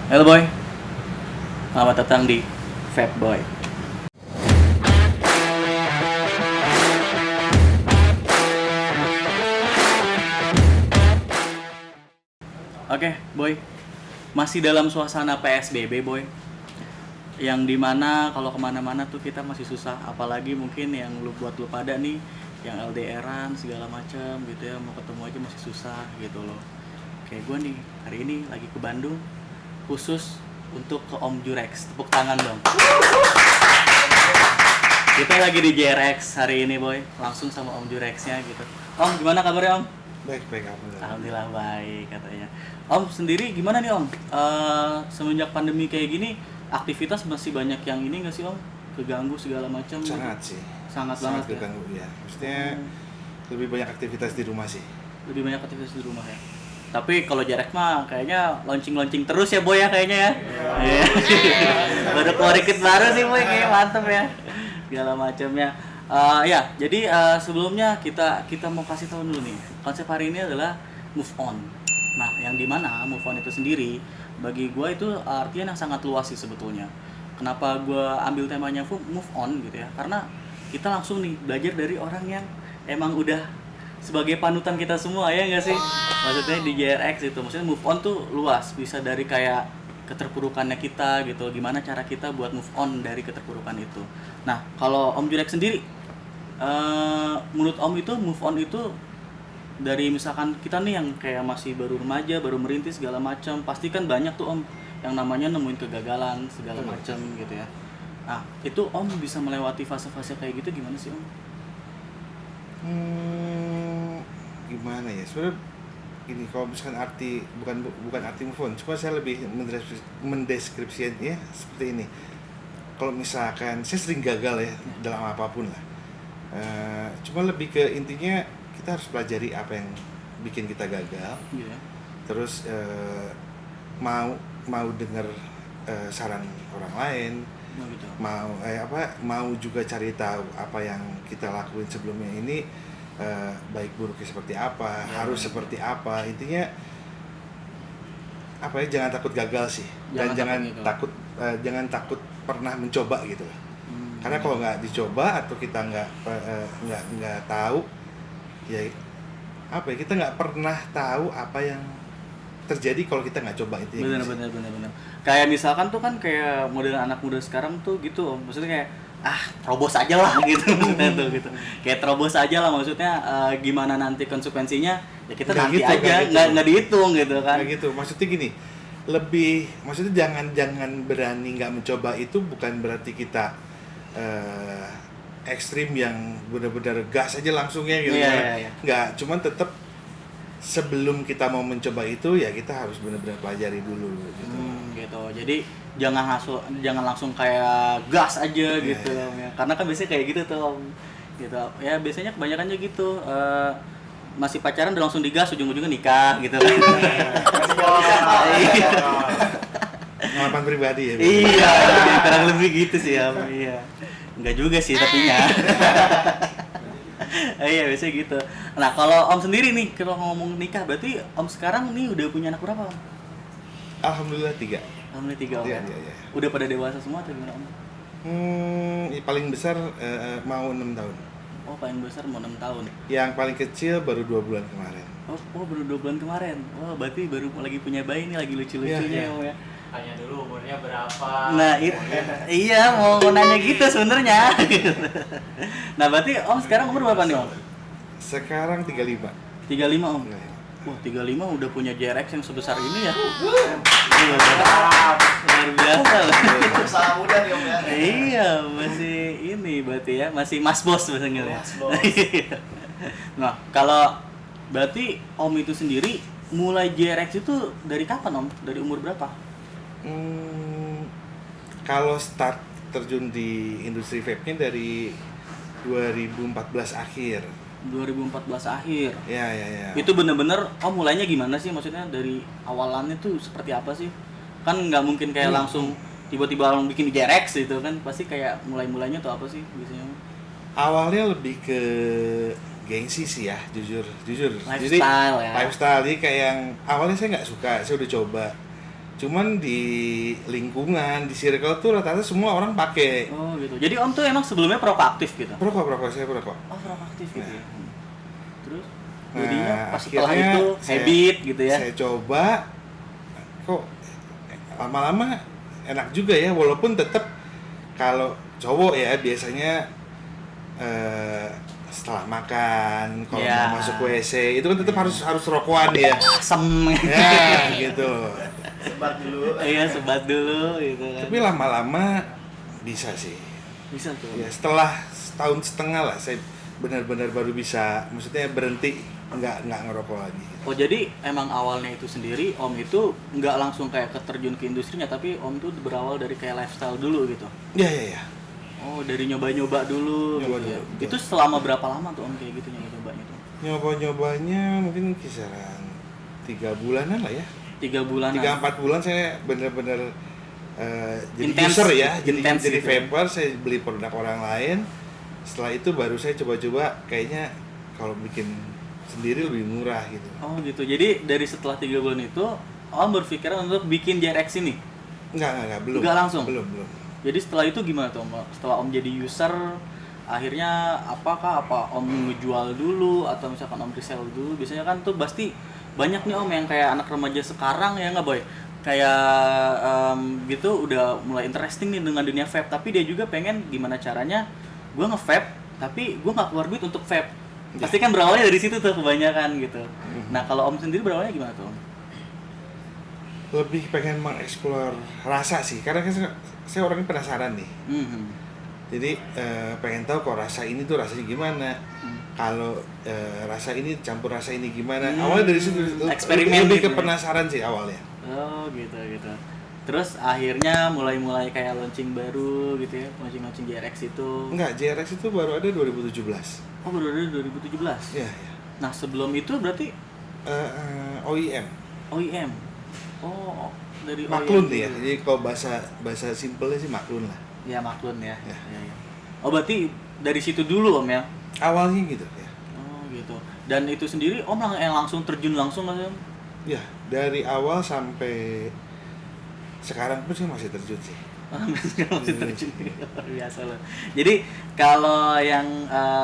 Halo boy, selamat datang di Vape Boy. Oke boy, masih dalam suasana PSBB boy, yang dimana kalau kemana-mana tuh kita masih susah, apalagi mungkin yang buat lu pada nih, yang LDRan segala macam gitu ya, mau ketemu aja masih susah gitu loh. Kayak gue nih, hari ini lagi ke Bandung, khusus untuk ke Om Jurex. Tepuk tangan dong. Kita lagi di JRX hari ini boy, langsung sama Om Jurexnya gitu. Om, gimana kabarnya Om? Baik, alhamdulillah. Alhamdulillah baik katanya. Om sendiri gimana nih Om? Semenjak pandemi kayak gini, aktivitas masih banyak yang ini nggak sih Om? Keganggu segala macam? Sangat sih. Sangat banget keganggu ya. Maksudnya lebih banyak aktivitas di rumah sih. Lebih banyak aktivitas di rumah ya. Tapi kalau Jarak mah kayaknya launching terus ya boy ya kayaknya ya. Iya. Baru keluar dikit baru sih boy, kayak mantep ya. Segala macamnya. Ya, jadi sebelumnya kita mau kasih tahu dulu nih. Konsep hari ini adalah move on. Nah, yang dimana move on itu sendiri bagi gue itu artinya yang sangat luas sih sebetulnya. Kenapa gue ambil temanya move on gitu ya? Karena kita langsung nih belajar dari orang yang emang udah sebagai panutan kita semua ya nggak sih? Maksudnya di JRX itu, maksudnya move on tuh luas, bisa dari kayak keterpurukannya kita gitu, gimana cara kita buat move on dari keterpurukan itu. Nah, kalau Om Jurek sendiri, menurut Om itu move on itu dari misalkan kita nih yang kayak masih baru remaja, baru merintis segala macam, pasti kan banyak tuh Om yang namanya nemuin kegagalan segala macam gitu ya. Nah, itu Om bisa melewati fase-fase kayak gitu gimana sih Om? Gimana ya? Sebenarnya ini kalau misalkan arti bukan arti move on, cuma saya lebih mendeskripsikannya seperti ini. Kalau misalkan saya sering gagal ya dalam apapun lah. Cuma lebih ke intinya kita harus pelajari apa yang bikin kita gagal. Yeah. Terus mau dengar saran orang lain. Gitu. Mau juga cari tahu apa yang kita lakuin sebelumnya ini baik buruknya seperti apa, harus seperti apa. Intinya apa ya, jangan takut gagal sih, dan jangan takut pernah mencoba gitu. Karena kalau nggak dicoba atau kita nggak tahu ya apa ya, kita nggak pernah tahu apa yang terjadi kalau kita nggak coba itu. Bener. Kayak misalkan tuh kan kayak model anak muda sekarang tuh gitu Om. Maksudnya kayak terobos aja lah gitu maksudnya tuh gitu. Kayak terobos aja lah maksudnya, gimana nanti konsekuensinya ya kita Nggak nanti gitu, aja nggak dihitung gitu kan. Kayak gitu. Maksudnya gini, maksudnya jangan berani nggak mencoba itu bukan berarti kita ekstrim yang benar-benar gas aja langsungnya gitu. Iya. Nggak, cuman tetap sebelum kita mau mencoba itu ya kita harus benar-benar pelajari dulu gitu. Gitu. Jadi jangan langsung kayak gas aja gitu ya. Karena kan biasanya kayak gitu tuh Om. Gitu. Ya biasanya kebanyakannya gitu. Masih pacaran udah langsung digas, ujung-ujungnya nikah gitu kan. Pengalaman pribadi ya. Iya, kurang lebih gitu sih ya. Iya. Enggak juga sih tapinya. Iya, biasanya gitu. Nah, kalau Om sendiri nih, kalau ngomong nikah, berarti Om sekarang nih udah punya anak berapa Om? Alhamdulillah 3. Alhamdulillah 3 Om. Iya. Udah pada dewasa semua atau gimana Om? Paling besar mau 6 tahun. Oh, paling besar mau 6 tahun. Yang paling kecil baru 2 bulan kemarin. Oh, baru 2 bulan kemarin. Wah, berarti baru lagi punya bayi nih, lagi lucu-lucunya Iya. Om ya. Tanya dulu umurnya berapa. Nah, iya mau nanya gitu sebenarnya. Nah, berarti Om sekarang umur berapa nih Om? Sekarang 35. 35 Om. Iya. Wah, 35 udah punya JRX yang sebesar ini ya. Luar biasa lah. Usaha muda nih Om ya. Iya, masih ini berarti ya, masih mas bos bahasanya ya. Mas bos. Nah, kalau berarti Om itu sendiri mulai JRX itu dari kapan Om? Dari umur berapa? Kalau start terjun di industri vape-nya dari 2014 akhir. 2014 akhir. Ya. Itu bener-bener mulainya gimana sih, maksudnya dari awalannya tuh seperti apa sih? Kan nggak mungkin kayak langsung tiba-tiba orang bikin di JRX gitu kan, pasti kayak mulainya tuh apa sih biasanya? Awalnya lebih ke gengsi sih ya, jujur. Lifestyle. Lifestyle, jadi kayak yang awalnya saya nggak suka, saya udah coba. Cuman di lingkungan, di circle tuh rata-rata semua orang pakai. Oh gitu. Jadi Om tuh emang sebelumnya perokok aktif gitu? Perokok, saya perokok. Oh perokok aktif gitu Nah. ya. Terus Nah, jadinya pas setelah akhirnya itu habit gitu ya? Saya coba, kok lama-lama enak juga ya, walaupun tetap kalau cowok ya biasanya setelah makan, kalau Ya. mau masuk WC itu kan tetap harus rokokan ya. Asem. Ya, gitu. Sebat dulu. Iya sebat dulu gitu kan. Tapi lama-lama bisa sih. Bisa tuh. Ya, setelah setahun setengah lah saya benar-benar baru bisa, maksudnya berhenti nggak ngerokok lagi. Oh jadi emang awalnya itu sendiri Om itu nggak langsung kayak keterjun ke industrinya, tapi Om tuh berawal dari kayak lifestyle dulu gitu. Ya. Oh dari nyoba-nyoba dulu Nyoba gitu ya. dulu, betul. Itu selama berapa lama tuh Om kayak gitu nyobanya tuh? Nyoba-nyobanya mungkin kisaran 3 bulanan lah ya. 3 bulan. 3-4 bulan saya benar-benar jadi Intens, user ya, intens jadi gitu. vapor, saya beli produk orang lain. Setelah itu baru saya coba-coba, kayaknya kalau bikin sendiri lebih murah gitu. Oh gitu. Jadi dari setelah 3 bulan itu Om berpikiran untuk bikin JRX ini. Enggak, belum. Enggak langsung? Belum. Jadi setelah itu gimana tuh Om? Setelah Om jadi user, akhirnya apa Om ngejual dulu atau misalkan Om resell dulu? Biasanya kan tuh pasti banyak nih Om yang kayak anak remaja sekarang ya nggak boy? Kayak gitu udah mulai interesting nih dengan dunia vape, tapi dia juga pengen gimana caranya gue nge-vape tapi gue nggak keluar duit untuk vape. Pasti kan berawalnya dari situ tuh kebanyakan gitu. Nah kalau Om sendiri berawalnya gimana tuh Om? Lebih pengen mengeksplor rasa sih, karena kan saya orangnya penasaran nih. Jadi pengen tahu kok rasa ini tuh rasanya gimana. Kalau rasa ini campur rasa ini gimana. Awalnya dari situ Eksperimen lebih gitu ke ya? penasaran sih awalnya. Oh gitu. Terus akhirnya mulai kayak launching baru gitu ya, launching JRX itu. Enggak, JRX itu baru ada 2017. Oh baru ada 2017. Iya. Nah sebelum itu berarti OEM. OEM. Oh dari Maklun OEM nih ya. dulu. Jadi kalau bahasa simpelnya sih maklun lah. Ya Maklun ya. Ya. Ya. Oh berarti dari situ dulu Om ya. Awalnya gitu ya. Oh gitu. Dan itu sendiri Om yang langsung terjun langsung Om? Ya, dari awal sampai sekarang pun sih masih terjun sih. Masih terjun. Luar biasa loh. Jadi kalau yang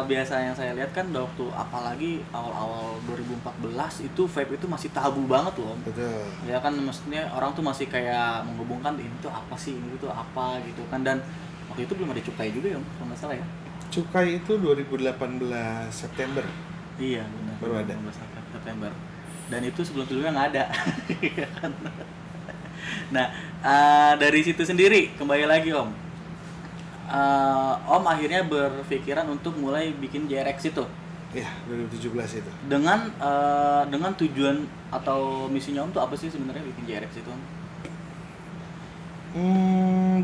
biasa yang saya lihat kan waktu apalagi awal-awal 2014 itu vape itu masih tabu banget loh Om. Betul. Ya kan maksudnya orang tuh masih kayak menghubungkan ini tuh apa sih, ini tuh apa gitu kan, dan waktu itu belum ada cukai juga ya Om, kalau nggak salah ya. Cukai itu 2018 September. Iya benar. Baru ada. 15 September. Dan itu sebelum-sebelumnya nggak ada. Iya kan? Nah dari situ sendiri kembali lagi Om. Om akhirnya berpikiran untuk mulai bikin JRX itu. Ya, 2017 itu. Dengan tujuan atau misinya Om tuh apa sih sebenarnya bikin JRX itu Om?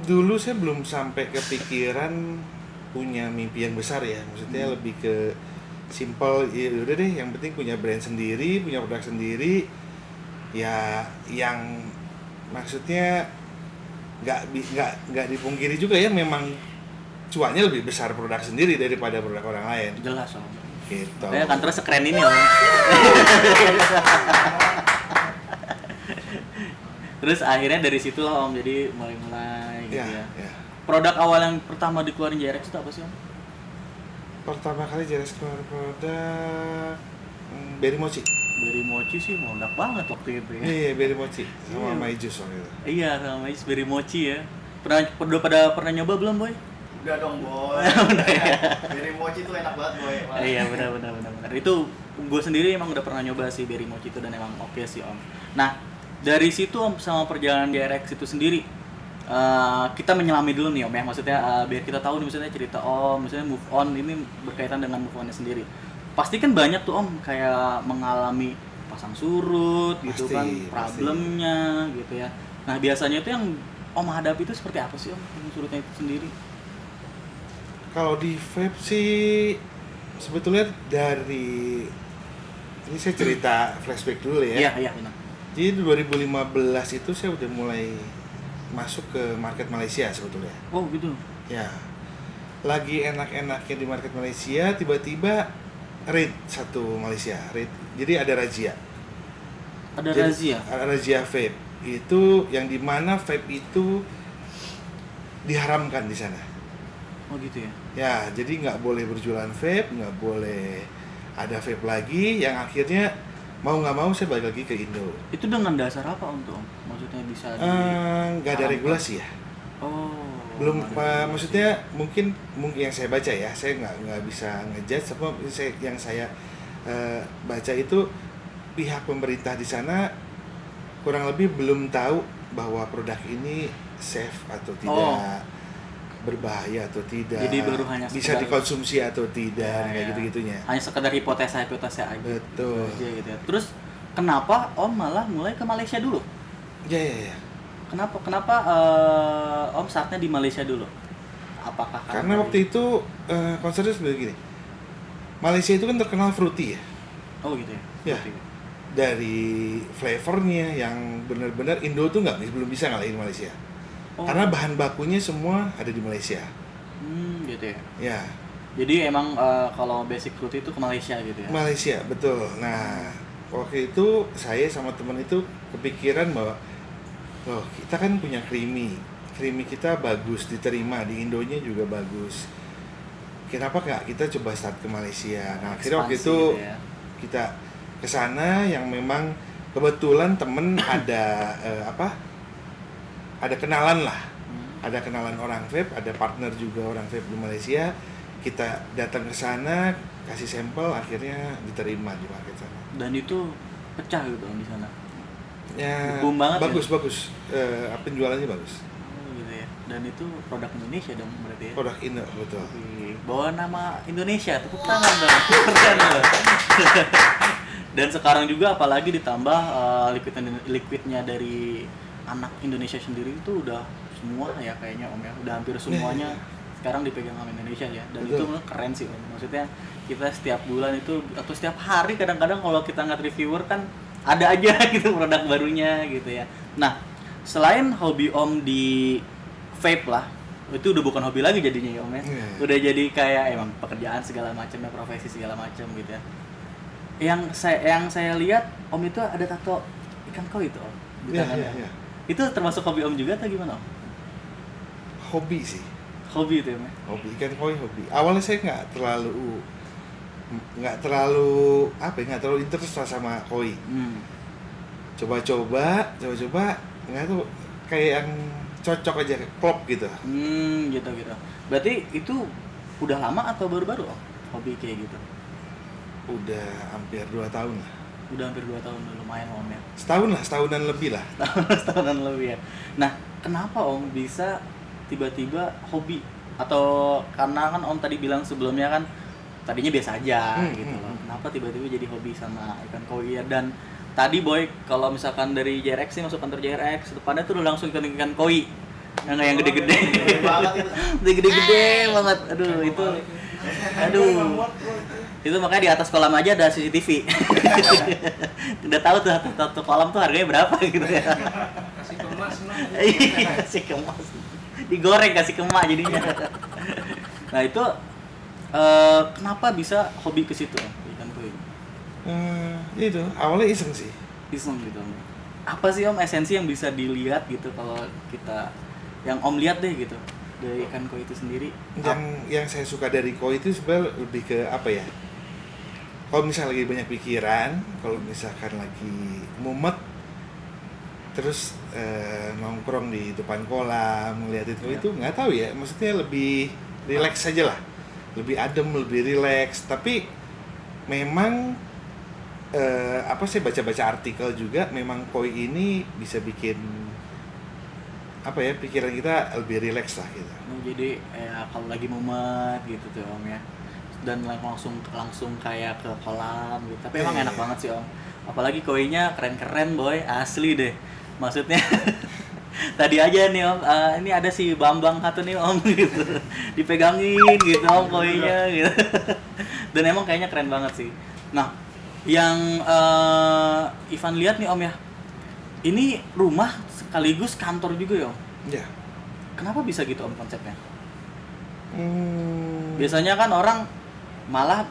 Dulu saya belum sampai kepikiran punya mimpi yang besar ya. Maksudnya lebih ke simple, ya udah deh, yang penting punya brand sendiri, punya produk sendiri. Ya yang maksudnya nggak dipungkiri juga ya, memang cuannya lebih besar produk sendiri daripada produk orang lain. Jelas Om. Gitu. Ya kan terus sekeren ini Om. Terus akhirnya dari situ lah Om, jadi mulai gitu ya. Ya. Produk awal yang pertama dikeluarin JRX itu apa sih Om? Pertama kali JRX keluar produk Berry Mochi. Berry Mochi sih meledak banget waktu itu ya. Iya, Berry Mochi sama Iya. My Juice waktu itu. Iya sama Mais Berry Mochi ya. Pernah nyoba belum Boy? Udah dong boy. Udah ya. Berry mochi tuh enak banget boy. Iya benar. Itu gue sendiri emang udah pernah nyoba sih Berry Mochi itu dan emang oke sih Om. Nah dari situ Om sama perjalanan JRX itu sendiri kita menyelami dulu nih Om ya, maksudnya biar kita tahu nih misalnya cerita Om, misalnya move on ini berkaitan dengan move on-nya sendiri. Pasti kan banyak tuh Om kayak mengalami pasang surut gitu Pasti, kan, pasti. problemnya gitu ya. Nah biasanya itu yang Om hadapi itu seperti apa sih Om, pasang surutnya itu sendiri? Kalau di vape sih sebetulnya dari ini saya cerita flashback dulu ya. Iya benar. Jadi 2015 itu saya udah mulai masuk ke market Malaysia sebetulnya. Oh gitu. Ya. Lagi enak-enaknya di market Malaysia, tiba-tiba raid satu Malaysia, raid. Jadi ada razia. Ada Jadi, razia. Ada razia vape. itu yang dimana vape itu diharamkan di sana. Oh gitu ya. Ya, jadi nggak boleh berjualan vape, nggak boleh ada vape lagi. Yang akhirnya mau nggak mau saya balik lagi ke Indo. Itu dengan dasar apa Om? Maksudnya bisa Nggak ada haramkan? regulasi ya. Oh. Belum nggak ada regulasi. maksudnya mungkin yang saya baca ya, saya nggak bisa ngejudge. Apa yang saya baca itu pihak pemerintah di sana kurang lebih belum tahu bahwa produk ini safe atau tidak, berbahaya atau tidak, Jadi baru hanya bisa sekedar- dikonsumsi atau tidak, kayak Ya. gitu-gitunya. Hanya sekedar hipotesa aja. Betul. Aja gitu ya. Terus kenapa Om malah mulai ke Malaysia dulu? Ya. Kenapa Om saatnya di Malaysia dulu? Apakah Karena waktu itu konsepnya sebenarnya gini. Malaysia itu kan terkenal fruity ya. Oh gitu ya. Ya. Dari flavornya yang benar-benar Indo tuh belum bisa ngalahin Malaysia. Oh. Karena bahan bakunya semua ada di Malaysia. Gitu ya. Ya, Jadi emang kalau basic fruit itu ke Malaysia gitu ya. Malaysia betul. Nah, waktu itu saya sama teman itu kepikiran bahwa loh, kita kan punya creamy kita bagus diterima di Indonya juga bagus. Kenapa nggak kita coba start ke Malaysia? Nah, akhirnya waktu Ekspansi itu gitu ya. kita ke sana yang memang kebetulan temen ada ada kenalan lah. Ada kenalan orang vape, ada partner juga orang vape di Malaysia. Kita datang ke sana, kasih sampel, akhirnya diterima di market sana. Dan itu pecah gitu Om di sana. Ya, Boom banget bagus. Penjualannya bagus. Oh gitu ya. Dan itu produk Indonesia dong berarti ya. Produk Indo, betul. Wih, bawa nama Indonesia, tepuk tangan dong. Keren loh. Dan sekarang juga apalagi ditambah liquidnya dari anak Indonesia sendiri itu udah semua ya kayaknya Om ya. Udah hampir semuanya sekarang dipegang sama Indonesia ya. Dan Betul. itu menurut keren sih Om. Maksudnya kita setiap bulan itu atau setiap hari kadang-kadang kalau kita ngeliat reviewer kan ada aja gitu produk barunya gitu ya. Nah, selain hobi Om di vape lah, itu udah bukan hobi lagi jadinya ya Om ya. Iya. Udah jadi kayak emang pekerjaan segala macam ya, profesi segala macam gitu ya. Yang saya lihat Om itu ada tato ikan koi itu Om di tangannya. Iya. Itu termasuk hobi Om juga atau gimana Om? Hobi sih. Hobi itu ya Om ya? Hobi ikan koi hobi. Awalnya saya nggak terlalu nggak terlalu interest lah sama koi. Coba-coba nggak tahu kayak yang cocok aja, klop gitu. Gitu. Berarti itu udah lama atau baru-baru Om hobi kayak gitu? Udah hampir 2 tahun lah. Udah hampir 2 tahun, lumayan Om ya. Setahunan lebih lah. Setahunan lebih ya. Nah, kenapa Om bisa tiba-tiba hobi? Atau karena kan Om tadi bilang sebelumnya kan tadinya biasa aja gitu loh. Kenapa tiba-tiba jadi hobi sama ikan koi ya? Dan tadi Boy, kalau misalkan dari JRX sih masuk kantor JRX, depannya tuh udah langsung ikan koi. Yang gede-gede. Gede banget itu. Gede-gede banget. Aduh. Itu makanya di atas kolam aja ada CCTV. Udah tahu tuh satu kolam tuh harganya berapa gitu ya. Kasih kemas no. Iya, kasih kemas. Digoreng kasih kemak jadinya. Nah, itu kenapa bisa hobi ke situ ikan koi? Itu awalnya iseng sih. Iseng gitu Om. Apa sih Om esensi yang bisa dilihat gitu kalau kita yang Om lihat deh gitu dari ikan koi itu sendiri? Yang saya suka dari koi itu sebenarnya lebih ke apa ya? Kalau misalnya lagi banyak pikiran, kalau misalkan lagi mumet, terus nongkrong di depan kolam ngeliatin koi itu nggak tahu ya, maksudnya lebih rileks aja lah, lebih adem, lebih rileks. Tapi memang saya baca-baca artikel juga, memang koi ini bisa bikin pikiran kita lebih rileks lah gitu. Jadi ya kalau lagi mumet gitu tuh Om ya, dan langsung kayak ke kolam gitu. Tapi emang enak banget sih Om. Apalagi koinya keren-keren Boy, asli deh. Maksudnya tadi aja nih Om, ini ada si Bambang satu nih Om gitu. Dipegangin gitu Om koinya gitu. Dan emang kayaknya keren banget sih. Nah, yang Ivan lihat nih Om ya. Ini rumah sekaligus kantor juga ya Om. Ya. Kenapa bisa gitu Om konsepnya? Biasanya kan orang malah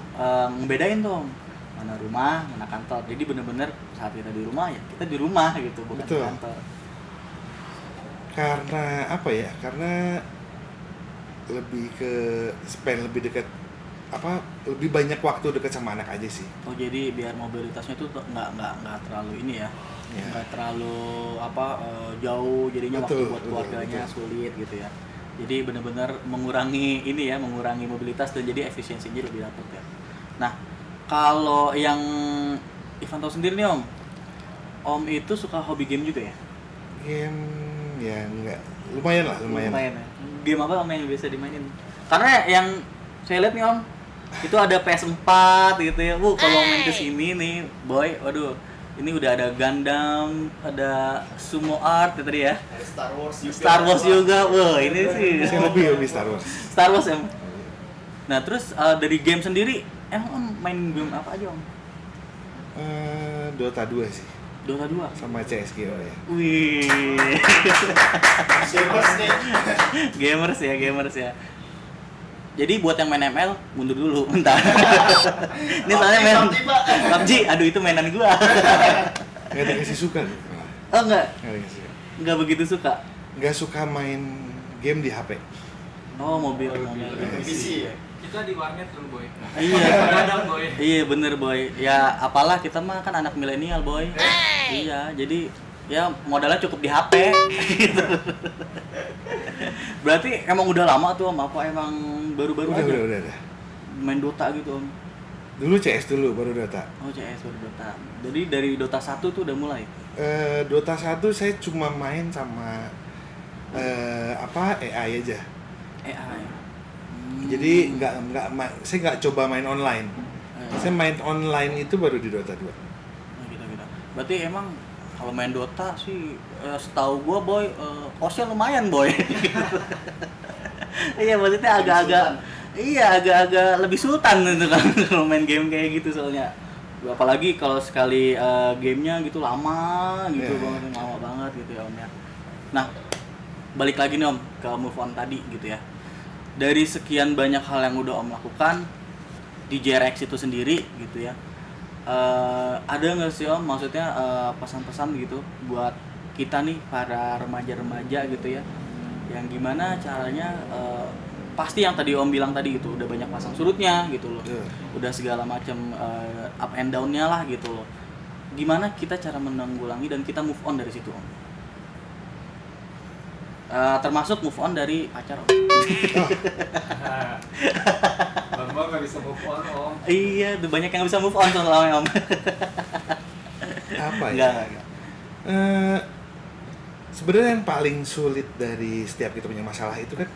ngebedain tuh Om, mana rumah, mana kantor. Jadi bener-bener saat kita di rumah ya kita di rumah gitu, bukan di Betul. kantor. Karena apa ya? Karena lebih ke spend lebih dekat lebih banyak waktu dekat sama anak aja sih. Oh jadi biar mobilitasnya tuh nggak terlalu ini ya, Ya. nggak terlalu jauh, jadinya Betul, waktu buat betul, keluarganya betul. sulit gitu ya. Jadi benar-benar mengurangi ini ya, mengurangi mobilitas dan jadi efisiensinya lebih dapat ya. Nah kalau yang Ivan tahu sendiri nih Om itu suka hobi game juga ya? Game ya enggak lumayan lah. Ya. Game apa Om yang biasa dimainin? Karena yang saya lihat nih Om, itu ada PS4 gitu ya. Kalau main ke sini nih, boy, waduh, ini udah ada Gundam, ada Sumo Art ya tadi ya. Ada Star Wars juga. Star Wars juga. Wah, ini sih Saya hobi Star Wars. Star Wars ya. Nah, terus dari game sendiri, emang Om main game apa aja Om? Dota 2 sih. Dota 2. Sama CS:GO ya. Wih. Gamers nih. gamers ya. Jadi buat yang main ML, mundur dulu, bentar. Ini soalnya main PUBG, Pak. PUBG, aduh itu mainan gua. Nggak dikasih suka gitu. Oh enggak, Nggak dikasih. enggak begitu suka. Nggak suka main game di HP. Oh mobil. PC ya. Kita di warnet dulu boy. Iya. Kadang boy. Iya bener boy. Ya apalah kita mah kan anak milenial boy. Iya, jadi ya modalnya cukup di HP. Gitu. Berarti emang udah lama tuh Om, apa emang baru-baru aja? Udah. Main Dota gitu Om. Dulu CS dulu, baru Dota. Oh CS baru Dota. Jadi dari Dota 1 tuh udah mulai? Dota 1 saya cuma main sama AI aja. AI. Jadi saya nggak coba main online. Saya main online itu baru di Dota 2. Oh, gitu. Berarti emang kalau main Dota sih setahu gua boy kosnya lumayan boy. Iya maksudnya agak-agak lebih sultan gitu kan kalau main game kayak gitu soalnya. Apalagi kalau sekali gamenya gitu lama gitu banget, lama banget gitu ya Om ya. Nah, balik lagi nih Om ke move on tadi gitu ya. Dari sekian banyak hal yang udah Om lakukan di JRX itu sendiri gitu ya. Ada nggak sih Om maksudnya pesan-pesan gitu buat kita nih para remaja-remaja gitu ya, yang gimana caranya pasti yang tadi Om bilang tadi gitu udah banyak pasang surutnya gitu loh, udah segala macam up and down-nya lah gitu loh. Gimana kita cara menanggulangi dan kita move on dari situ Om? Termasuk move on dari pacar Om. Bang nggak bisa move on Om. Iya, tuh banyak yang bisa move on soalnya Om. Apa ya? Enggak. Sebenarnya yang paling sulit dari setiap kita punya masalah itu kan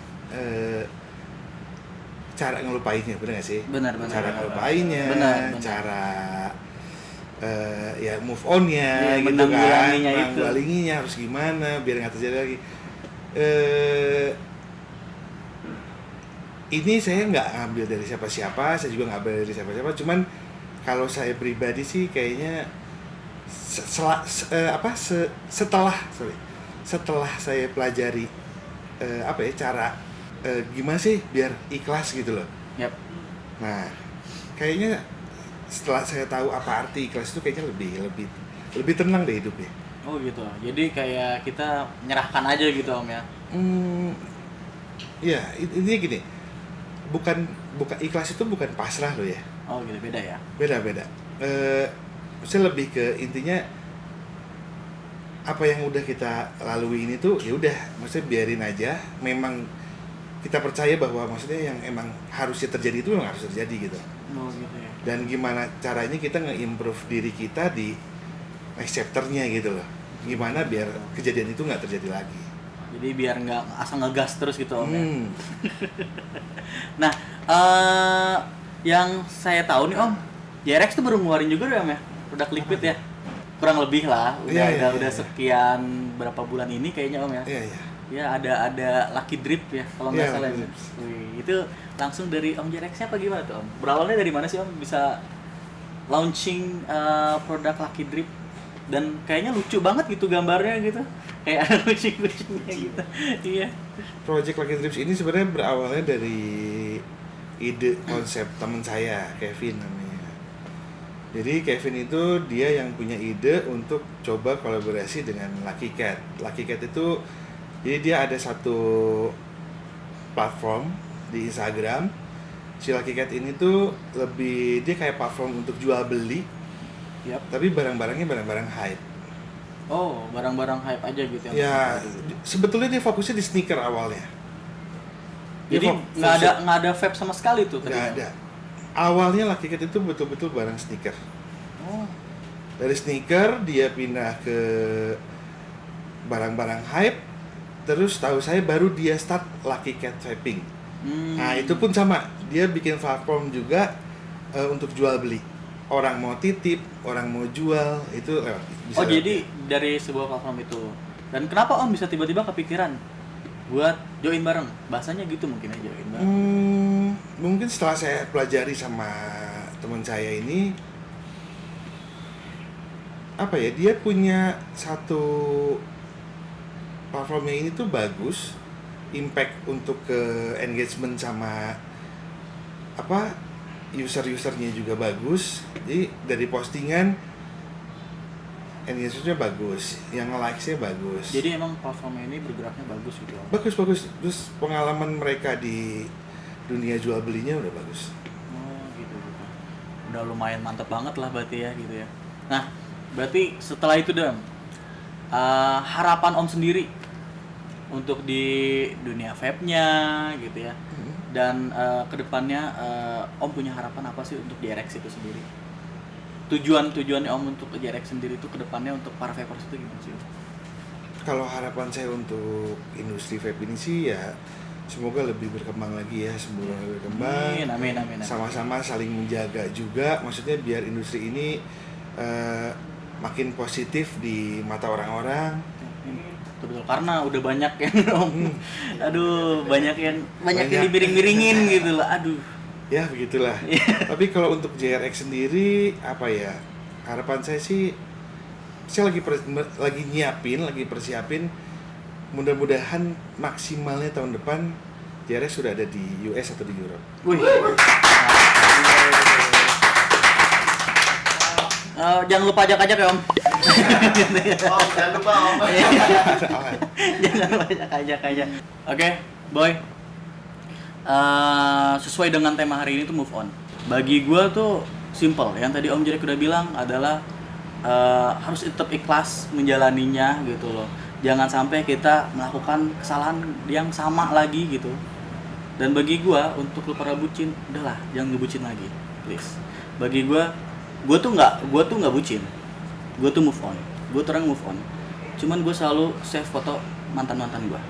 cara ngelupainnya, bener nggak sih? Benar. Cara ngelupainnya, Benar. cara ya move on-nya Iya, gitu kan, menanggulanginya itu. menanggulanginya harus gimana biar nggak terjadi lagi. Ini saya nggak ngambil dari siapa-siapa, saya juga nggak ambil dari siapa-siapa. Cuman kalau saya pribadi sih kayaknya setelah saya pelajari cara gimana sih biar ikhlas gitu loh. Yap. Nah, kayaknya setelah saya tahu apa arti ikhlas itu kayaknya lebih tenang deh hidupnya. Oh gitu. Jadi kayak kita menyerahkan aja gitu Om ya. Ya, intinya gini. Bukan ikhlas itu bukan pasrah loh ya. Oh gitu, beda ya. Beda. Saya lebih ke intinya apa yang udah kita lalui ini tuh ya udah, maksudnya biarin aja. Memang kita percaya bahwa maksudnya yang emang harusnya terjadi itu memang harus terjadi gitu. Oh gitu ya. Dan gimana caranya kita nge-improve diri kita di next chapter-nya gitu loh. Gimana biar kejadian itu nggak terjadi lagi. Jadi biar nggak asal ngegas terus gitu Om ya. Nah, yang saya tahu nih Om, JRX tuh baru ngeluarin juga deh Om ya, produk liquid ya. Kurang lebih lah, udah sekian berapa bulan ini kayaknya Om ya. Iya. Ya ada Lucky Drip ya kalau nggak salah. Lucky Ya. Drips. Wih, itu langsung dari Om JRX apa gimana tuh Om? Berawalnya dari mana sih Om bisa launching produk Lucky Drip? Dan kayaknya lucu banget gitu gambarnya gitu, kayak ada kucing-kucingnya gitu. Iya. Project Lucky Drips ini sebenarnya berawalnya dari ide konsep teman saya, Kevin namanya. Jadi Kevin itu dia yang punya ide untuk coba kolaborasi dengan Lucky Cat. Lucky Cat itu Jadi dia ada satu platform di Instagram. Si Lucky Cat ini tuh dia kayak platform untuk jual beli, Yap. tapi barang-barangnya barang-barang hype. Oh, barang-barang hype aja gitu Ya, sebetulnya dia fokusnya di sneaker awalnya. Dia Jadi nggak ada vape sama sekali tuh tadi. Nggak ada. Awalnya Lucky Cat itu betul-betul barang sneaker. Oh. Dari sneaker dia pindah ke barang-barang hype. Terus tahu saya baru dia start Lucky Cat Vaping. Nah itu pun sama, dia bikin platform juga untuk jual beli. Orang mau titip, orang mau jual, itu bisa Oh jadi dari sebuah platform itu. Dan kenapa Om bisa tiba-tiba kepikiran buat join bareng? Bahasanya gitu mungkin aja join bareng. Mungkin setelah saya pelajari sama teman saya ini, apa ya, dia punya satu platformnya ini tuh bagus, impact untuk ke engagement sama apa user-usernya juga bagus. Jadi dari postingan engagementnya bagus, yang likes-nya bagus. Jadi emang platform ini bergeraknya bagus gitu. Om. Bagus. Terus pengalaman mereka di dunia jual belinya udah bagus. Oh gitu. Udah lumayan mantep banget lah berarti ya gitu ya. Nah berarti setelah itu Dam, harapan Om sendiri untuk di dunia vape-nya gitu ya. Dan kedepannya Om punya harapan apa sih untuk JRX itu sendiri? Tujuannya Om untuk JRX sendiri itu kedepannya untuk para vapers itu gimana sih? Kalau harapan saya untuk industri vape ini sih ya semoga lebih berkembang lagi ya, semoga lebih berkembang. Amin. Sama-sama saling menjaga juga, maksudnya biar industri ini makin positif di mata orang-orang. Betul, karena udah banyak yang aduh banyak yang dibiring-biringin gitu lah, aduh. Ya begitulah. Tapi kalau untuk JRX sendiri apa ya, harapan saya sih saya lagi persiapin mudah-mudahan maksimalnya tahun depan JRX sudah ada di US atau di Europe. Wih. Jangan lupa ajak-ajak ya Om. Oh, jangan lupa Om. Jangan lupa ajak-ajak. Oke, Boy. Sesuai dengan tema hari ini tuh move on. Bagi gue tuh simple. Yang tadi Om Jerek udah bilang adalah harus tetap ikhlas menjalaninya gitu loh. Jangan sampai kita melakukan kesalahan yang sama lagi gitu. Dan bagi gue untuk lu para bucin, udahlah jangan ngebucin lagi, please. Bagi gue tuh nggak bucin, gue tuh move on, gue terang move on. Cuman gue selalu save foto mantan gue.